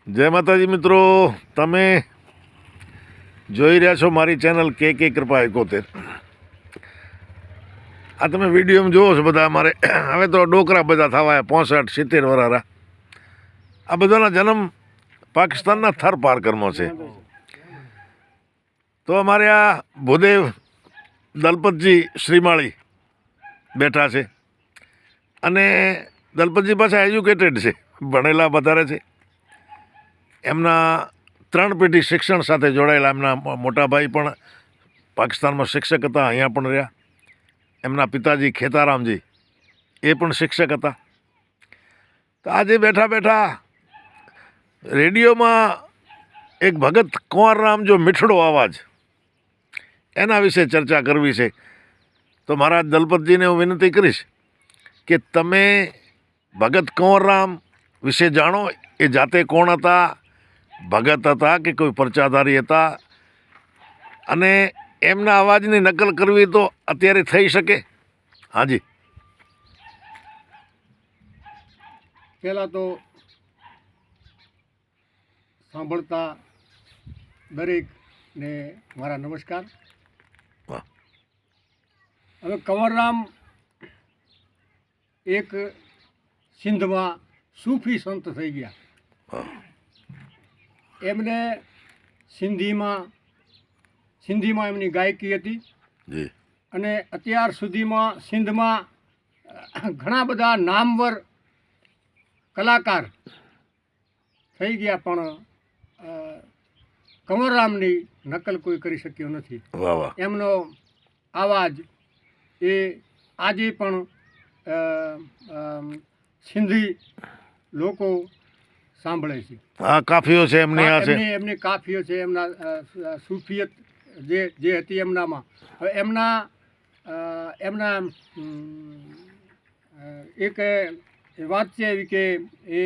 જય માતાજી મિત્રો, તમે જોઈ રહ્યા છો મારી ચેનલ કે કૃપા 71। આ તમે વિડીયોમાં જોવો છો બધા અમારે હવે તો ડોકરા બધા થવા 65-70 વર્ષના। આ બધાના જન્મ પાકિસ્તાનના થર પારકરમાં છે। તો અમારે આ ભૂદેવ દલપતજી શ્રીમાળી બેઠા છે અને દલપતજી પાછા એજ્યુકેટેડ છે, ભણેલા વધારે છે। એમના 3 પેઢી શિક્ષણ સાથે જોડાયેલા। એમના મોટા ભાઈ પણ પાકિસ્તાનમાં શિક્ષક હતા, અહીંયા પણ રહ્યા। એમના પિતાજી ખેતારામજી એ પણ શિક્ષક હતા। તો આજે બેઠા બેઠા રેડિયોમાં એક ભગત કુંવરરામ જો મીઠડો અવાજ, એના વિશે ચર્ચા કરવી છે। તો મારા દલપતજીને હું વિનંતી કરીશ કે તમે ભગત કુંવરરામ વિશે જાણો। એ જાતે કોણ હતા, ભગત હતા કે કોઈ પરચાધારી હતા, અને એમના અવાજની નકલ કરવી તો અત્યારે થઈ શકે? હાજી। પહેલાં તો સાંભળતા દરેકને મારા નમસ્કાર। હવે કુંવરરામ એક સિંધમાં સૂફી સંત થઈ ગયા। એમને સિંધીમાં એમની ગાયકી હતી જી। અને અત્યાર સુધીમાં સિંધમાં ઘણા બધા નામવર કલાકાર થઈ ગયા, પણ કુંવરરામની નકલ કોઈ કરી શક્યો નથી। વાહ વાહ। એમનો અવાજ એ આજે પણ સિંધી લોકો સાંભળે છે। આ કાફીઓ છે એમની, આ છે એમની કાફીઓ છે, એમના સૂફિયત જે હતી એમનામાં। હવે એમના એક વાત છે એવી કે એ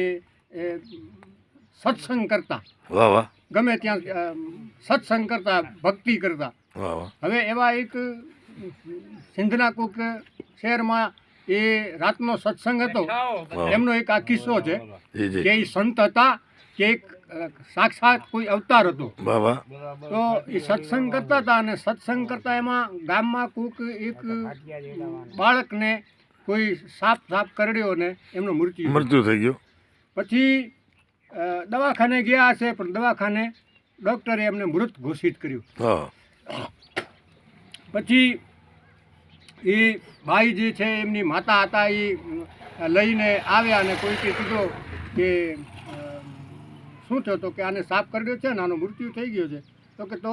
સત્સંગ કરતા, વાહ વાહ, ગમે ત્યાં સત્સંગ કરતા, ભક્તિ કરતા। વાહ વાહ। હવે એવા એક સિંધના કોઈક શહેરમાં એ રાતનો સત્સંગ હતો। એમનો એક આ કિસ્સો છે જી જી। કે એ સંત હતા કે એક સાક્ષાત કોઈ અવતાર હતો। વાહ વાહ। તો એ સત્સંગ કરતા હતા અને સત્સંગ કરતા એમાં ગામમાં કોઈક એક બાળકને કોઈ સાપ કરડ્યો ને એમનું મૃત્યુ થઈ ગયું। પછી દવાખાને ગયા હશે, પણ દવાખાને ડૉક્ટરે એમને મૃત ઘોષિત કર્યું। હા। પછી એ ભાઈ જે છે એમની માતા હતા, એ લઈને આવ્યા અને કોઈકે કીધું કે શું થયો? તો કે આને સાપ કરડ્યો છે ને આનું મૃત્યુ થઈ ગયું છે। તો કે તો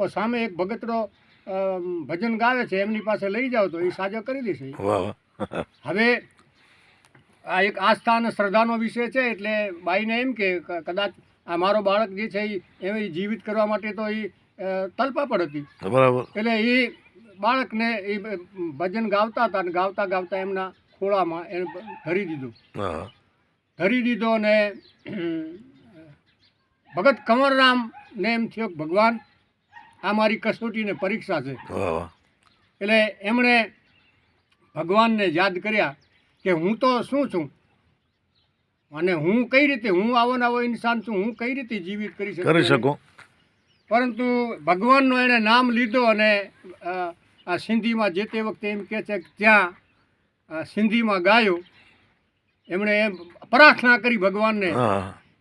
સામે એક ભગતડો ભજન ગાવે છે, એમની પાસે લઈ જાઓ તો એ સાજો કરી દેશે। વાહ વાહ। હવે આ એક આસ્થા અને શ્રદ્ધાનો વિષય છે, એટલે બાઈને એમ કે કદાચ આ મારો બાળક જે છે એ જીવિત કરવા માટે તો એ તલપાપડ હતી, બરાબર। એટલે એ બાળકને એ ભજન ગાવતા હતા અને ગાવતા ગાવતા એમના ખોળામાં એને ધરી દીધું। હા। ધરી દીધો અને ભગત કુંવરરામને એમ થયો કે ભગવાન, આ મારી કસોટીને પરીક્ષા છે। વાહ વાહ। એટલે એમણે ભગવાનને યાદ કર્યા કે હું તો શું છું અને હું કઈ રીતે, હું આવો ને આવો ઇન્સાન છું, હું કઈ રીતે જીવિત કરી શકું? પરંતુ ભગવાનનો એણે નામ લીધો અને આ સિંધીમાં જે તે વખતે એમ કહે છે કે ત્યાં સિંધીમાં ગાયો, એમણે એમ પ્રાર્થના કરી ભગવાનને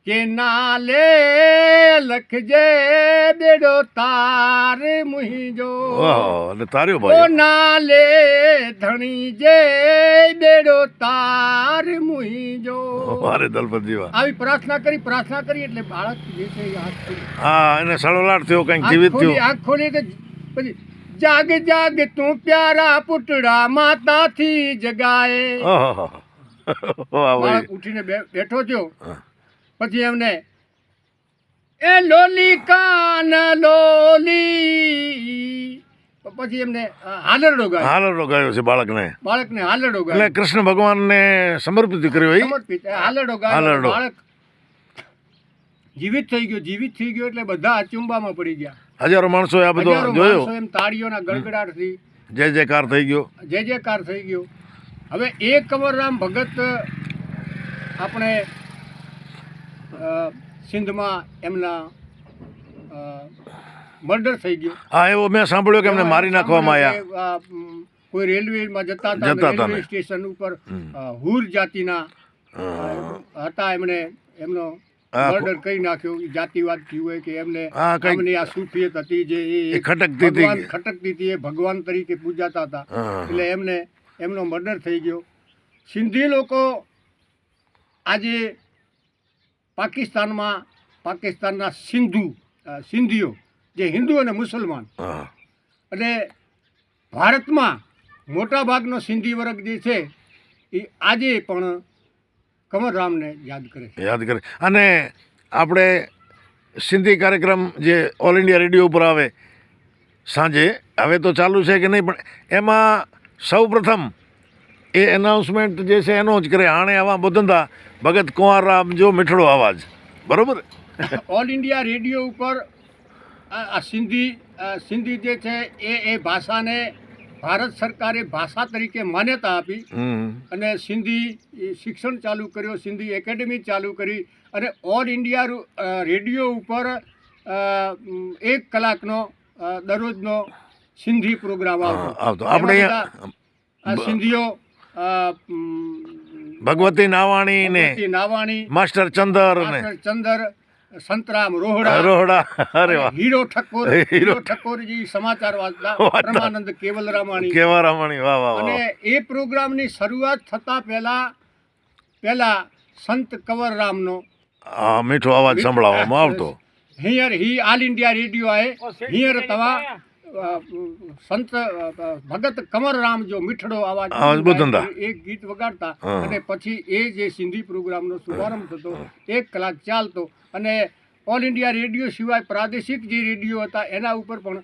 કે નાલે લખજે બેડો તાર મુહીજો, તાર્યો ઓ ભાઈ, નાલે ધણી જે બેડો તાર મુહીજો। અરે દલપતજી વાહ। આવી પ્રાર્થના કરી એટલે બાળક જે છે એ હાથ ખોલી, હા, એને સળવલાટ થયો, કંઈક જીવિત થયું। આંખ ખોલી તો પછી જાગ જાગ તું પ્યારા પુટડા માતાથી જગાએ। બાળક ઉઠીને બેઠો થયો। પછી એમને એ લોલી કાન લોલી, પછી એમને હાલરડો ગાયો છે બાળકને હાલરડો ગાયો, એટલે કૃષ્ણ ભગવાનને સમર્પિત કર્યો। સમર્પિત હાલરડો ગાયો। બાળક જીવિત થઈ ગયો એટલે બધા અચંબામાં પડી ગયા। હજારો માણસો આ બધો જોયો, એમ તાળીઓના ગડગડાટથી જય જયકાર થઈ ગયો, જય જયકાર થઈ ગયો। હવે એ કુંવરરામ ભગત આપણે સિંધમાં એમના મર્ડર થઈ ગયો. હા એવો મેં સાંભળ્યું કે એમને મારી નાખવામાં આવ્યા. કોઈ રેલવેમાં જતા જતા હતા, હતા રેલવે ને. સ્ટેશન ઉપર હુર જાતિના હતા, એમનો હા, મર્ડર કરી નાખ્યો. ઈ જાતિવાદ થયું હોય કે એમને હા, કંઈક- એમની આ સુફિયત હતી જે એ ખટકતી હતી. ભગવાન ખટકતી હતી, એ ભગવાન તરીકે પૂજાતા હતા. હા. એટલે એમનો મર્ડર થઈ ગયો. સિંધી લોકો આજે પાકિસ્તાનના સિંધીઓ જે હિન્દુ અને મુસલમાન, હા. અને ભારતમાં મોટા ભાગનો સિંધી વર્ગ જે છે એ આજે પણ કમરરામને યાદ કરે છે. યાદ કરે. અને આપણે સિંધી કાર્યક્રમ જે ઓલ ઇન્ડિયા રેડિયો ઉપર આવે સાંજે, હવે તો ચાલુ છે કે નહીં, પણ એમાં સૌ પ્રથમ એ એનાઉન્સમેન્ટ જે છે એનો જ કરે, આણે આવા બોધંદા ભગત કુંવરરામ જો મીઠડો અવાજ. બરોબર. ઓલ ઇન્ડિયા રેડિયો ઉપર આ સિંધી જે છે એ ભાષાને ભારત સરકારે ભાષા તરીકે માન્યતા આપી અને સિંધી શિક્ષણ ચાલુ કર્યો, સિંધી એકેડેમી ચાલુ કરી, અને ઓલ ઇન્ડિયા રેડિયો ઉપર 1 કલાકનો દરરોજનો સિંધી પ્રોગ્રામ આવતો. આપણે એમાં બધા સિંધીઓ ભગવતી નાવાણી ને ભગવતી નાવાણી, માસ્ટર ચંદર ને માસ્ટર ચંદર, સંતરામ રોહડા, રોહડા. અરે વાહ. હીરો હીરો ઠક્કોરજી સમાચાર વાંચતા, પરમાનંદ કેવલ રામાણી. કેવા રમણી. વાહ વાહ વાહ. અને એ પ્રોગ્રામની શરૂઆત થતા પહેલા સંત કવરરામનો હા, મીઠો અવાજ સંભળાવવામાં આવતો. Here he all India radio आहे હિયર તવા સંત ભગત કમરરામ જો મીઠડો અવાજ અવાજ બોધંદા. એક ગીત વગાડતા, હા. અને પછી એ જે સિંધી પ્રોગ્રામનો શુભારંભ થતો, 1 કલાક ચાલતો. અને ઓલ ઇન્ડિયા રેડિયો સિવાય પ્રાદેશિક જે રેડિયો હતા એના ઉપર પણ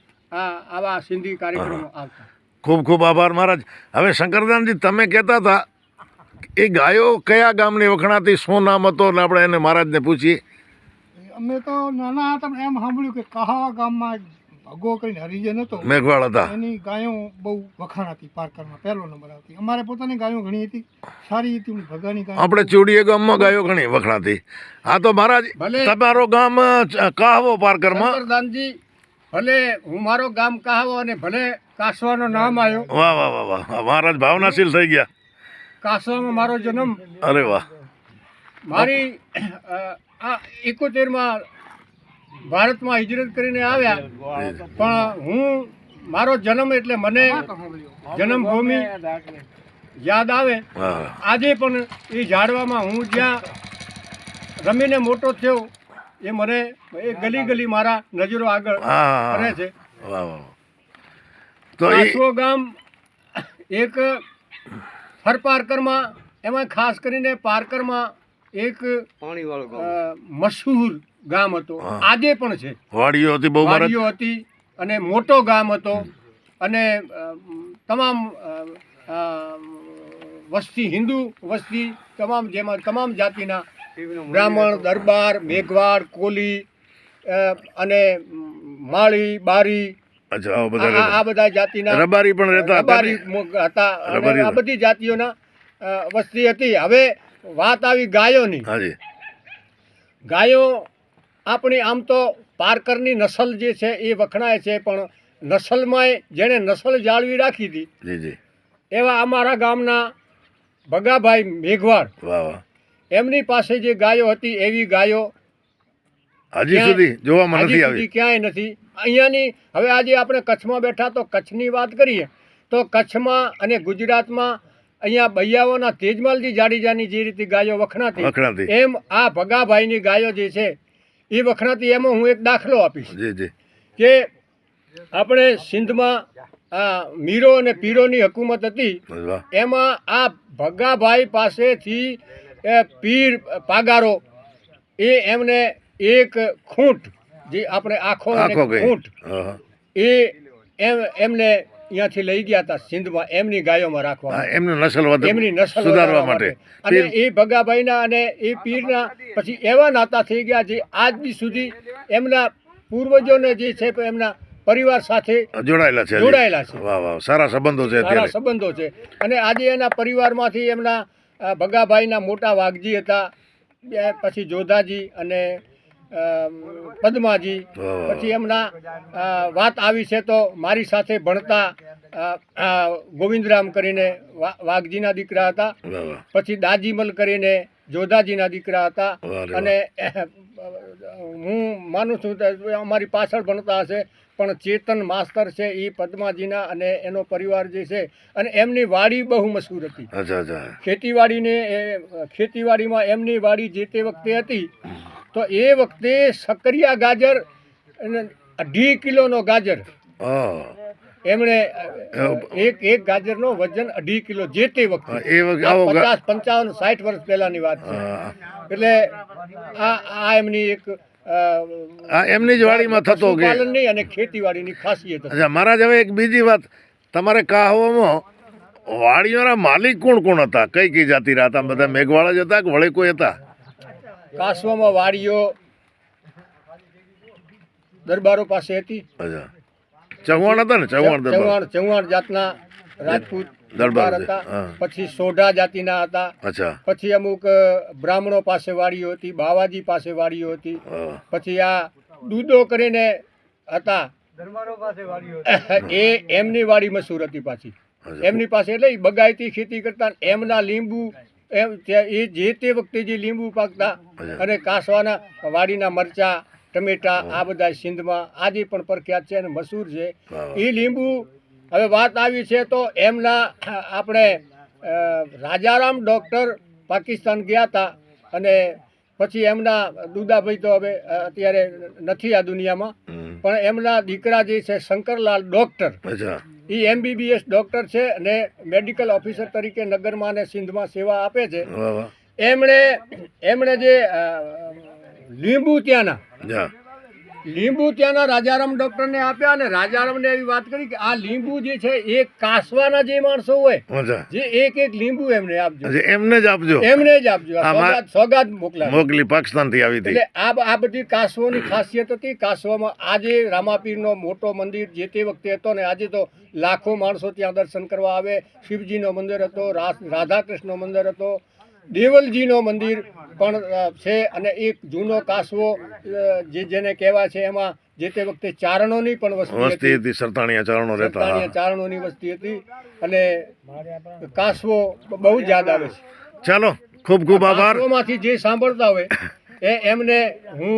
આવા સિંધી કાર્યક્રમો આવતા. ખૂબ ખૂબ આભાર મહારાજ. હવે શંકરદાનજી, તમે કહેતા હતા એ ગાયો કયા ગામની વખણાતી, શું નામ હતો, ને આપણે એને મહારાજને પૂછીએ. અમે તો નાના હતા પણ એમ સાંભળ્યું કે કહાવા ગામમાં ભગો કરીને હરિજન હતો, મેઘવાળ હતા. એની ગાયો બહુ વખાણાતી, પારકરમાં પહેલો નંબર આવતી. અમારે પોતાની ગાયો ઘણી હતી, સારી હતી. ભગાની ગાયો આપણે ચૂડીએ ગામમાં ગાયો ઘણી વખણાતી. હા તો મહારાજ, ભલે. તમારો ગામ કાહવો પારકરમાં. શંકરદાનજી, ભલે હું મારો ગામ કહાવો અને ભલે કાસવાનો નામ આવ્યો, વાહ વાહ વાહ વાહ. મહારાજ ભાવનાશીલ થઈ ગયા. કાસવામાં મારો જન્મ, અરે વાહ. મારી આ 71માં ભારતમાં હિજરત કરીને આવ્યા, પણ મારો જન્મ એટલે મને જન્મભૂમિ યાદ આવે. હા. આજે પણ એ ઝાડવામાં હું જ્યાં રમીને મોટો થયો, એ મને એ ગલી મારા નજરો આગળ હા. કરે છે. વાહ વાહ. તો એ કાસવો ગામ એક પારકરમાં, એમાં ખાસ કરીને પારકરમાં એક મશહૂર ગામ હતો, હા. આજે પણ છે. વાડીઓ હતી બહુ મહારાજ. વાડીઓ હતી અને મોટો ગામ હતો, અને તમામ વસ્તી, હિન્દુ વસ્તી, જેમાં તમામ જાતિના બ્રાહ્મણ, દરબાર, મેઘવાડ, કોલી અને માળી, બારી, અચ્છા, આવા બધા રહેતા. આ બધા જાતિના રબારી પણ રહેતા હતા રબારી ને? હતા, અને રબારી આ બધી જાતિઓના વસ્તી હતી. હવે વાત આવી ગાયોની. હાજી. ગાયો આપણી આમ તો પારકરની નસલ જે છે એ વખણાય છે, પણ નસલમાંય જેણે નસલ જાળવી રાખી હતી જી જી. એવા અમારા ગામના ભગાભાઈ મેઘવાડ, વાહ વાહ. એમની પાસે જે ગાયો હતી એવી ગાયો હજી ક્યાંય- સુધી જોવામાં હજી નથી સુધી આવી. ક્યાંય નથી. અહીંયાની હવે આજે આપણે કચ્છમાં બેઠા તો કચ્છની વાત કરીએ તો કચ્છમાં અને ગુજરાતમાં અહીંયા બૈયાઓના તેજમાલજી જાડેજાની જે રીતે ગાયો વખણાતી. વખણાતી, એમ આ ભગાભાઈની ગાયો જે છે એ વખણાતી. એમાં હું એક દાખલો આપીશ જી જી. કે આપણે સિંધમાં મીરો અને પીરોની હકુમત હતી, વાહ. એમાં આ ભગાભાઈ પાસેથી પીર પાગારો એ એમને એક ખૂંટ, જે આપણે આખો આખો ગઈ. ખૂંટ, હા. એમને અહીંયાથી લઈ ગયા હતા સિંધમાં, એમની ગાયોમાં રાખવા, હા, એમનું નસલ એમની નસલ સુધારવા માટે. અને એ ભગાભાઈના અને એ પીરના પછી એવા નાતા થઈ ગયા જે આજ દી સુધી એમના પૂર્વજોને જે છે એમના પરિવાર સાથે જોડાયેલા છે હજી. જોડાયેલા છે. વાહ વાહ. સારા સંબંધો છે સારા અત્યારે. સંબંધો છે. અને આજે એના પરિવારમાંથી એમના ભગાભાઈના મોટા વાઘજી હતા, પછી જોધાજી અને પદ્માજી, વાહ, વાહ. પછી એમના વાત આવી છે તો મારી સાથે ભણતા ગોવિંદરામ કરીને વાઘજીના દીકરા હતા, વાહ વાહ પછી દાજીમલ કરીને જોધાજીના દીકરા હતા, વાહ રે વાહ. અને હું માનું છું કે અમારી પાછળ ભણતા હશે પણ ચેતન માસ્તર છે એ પદ્માજીના અને એનો પરિવાર જે છે, અને એમની વાડી બહુ મશહૂર હતી. અચ્છા અચ્છા ખેતીવાડીમાં એમની વાડી જે તે વખતે હતી તો એ વખતે સક્કરિયા ગાજર અને 2.5 કિલોનો ગાજર હા એમણે એક ગાજરનો વજન 2.5 કિલો જે તે વખતે, એ વખતે આવો 50, 55, 60 વર્ષ પહેલાની વાત છે. હા. એટલે આ એમની એક આ એમની જ વાડીમાં થતો કે પશુપાલનની અને ખેતીવાડીની ખાસિયત હતી. અચ્છા મહારાજ, હવે એક બીજી વાત, તમારે કાહવામાં વાડીઓના માલિક કોણ કોણ હતા? કઈ કઈ જાતિના હતા? બધા મેઘવાળા જ હતા કે વળે કોઈ હતા? કાસવામાં વાડીઓ દરબારો પાસે હતી. અચ્છા, ચૌહાણ હતા ને? ચૌહાણ દરબાર. ચૌહાણ જાતના રાજપૂત દરબાર દરબાર હતા. હા. પછી સોઢા જાતિના હતા. અચ્છા પછી અમુક બ્રાહ્મણો પાસે વાડીઓ હતી, બાવાજી પાસે વાડીઓ હતી. હા. પછી આ દૂધો કરીને હતા એ એમની વાડી મશહૂર હતી પાછી. અચ્છા. એમની પાસે એટલે ઈ બગાયતી ખેતી કરતા ને એમના લીંબુ એ જે તે વખતે જે લીંબુ પાકતા, અને કાસવાના વાડીના મરચા, ટમેટા, આ બધા સિંધમાં આજે પણ પ્રખ્યાત છે અને મશહૂર છે. વાહ. એ લીંબુ, હવે વાત આવી છે તો એમના આપણે રાજારામ ડૉક્ટર પાકિસ્તાન ગયા હતા, અને પછી એમના દુદાભાઈ તો હવે અત્યારે નથી આ દુનિયામાં, હમ. પણ એમના દીકરા જે છે શંકરલાલ ડૉક્ટર, અચ્છા એ MBBS ડૉક્ટર છે અને મેડિકલ ઓફિસર તરીકે નગરમાં અને સિંધમાં સેવા આપે છે. વાહ વાહ. એમણે જે લીંબુ ત્યાંના રાજારામ ડૉક્ટરને આપ્યા, અને રાજારામને એવી વાત કરી કે આ લીંબુ જે છે એ કાસવાના જે માણસો હોય અચ્છા જે એક લીંબુ એમને આપજો, અચ્છા, એમને જ આપજો. એમને જ આપજો. આ આમાં- સોગાદ મોકલાવી. મોકલી પાકિસ્તાનથી આવી હતી. એટલે આ બધી કાસવોની ખાસિયત હતી. કાસવામાં આજે રામાપીરનો મોટો મંદિર જે તે વખતે હતો ને આજે તો લાખો માણસો ત્યાં દર્શન કરવા આવે. શિવજીનો મંદિર હતો, રાધાકૃષ્ણનો મંદિર હતો, દેવલજીનો મંદિર પણ છે, અને એક જૂનો કાસવો જેને કહેવાય છે એમાં જે તે વખતે ચારણોની પણ વસ્તી વસ્તી હતી. હતી, સરતાણીયા ચારણો રહેતા. સરતાણીયા હા. ચારણોની વસ્તી હતી, અને કાસવો બહુ જ યાદ આવે છે. ચાલો, ખૂબ ખૂબ આભાર. કાસવોમાંથી જે સાંભળતા હોય એમને હું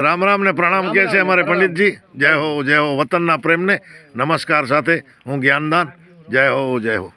રામ રામ ને પ્રણામ કહે છે અમારે પંડિતજી. જય હો જય હો. વતનના પ્રેમને નમસ્કાર સાથે હું જ્ઞાનદાન. જય હો જય હો.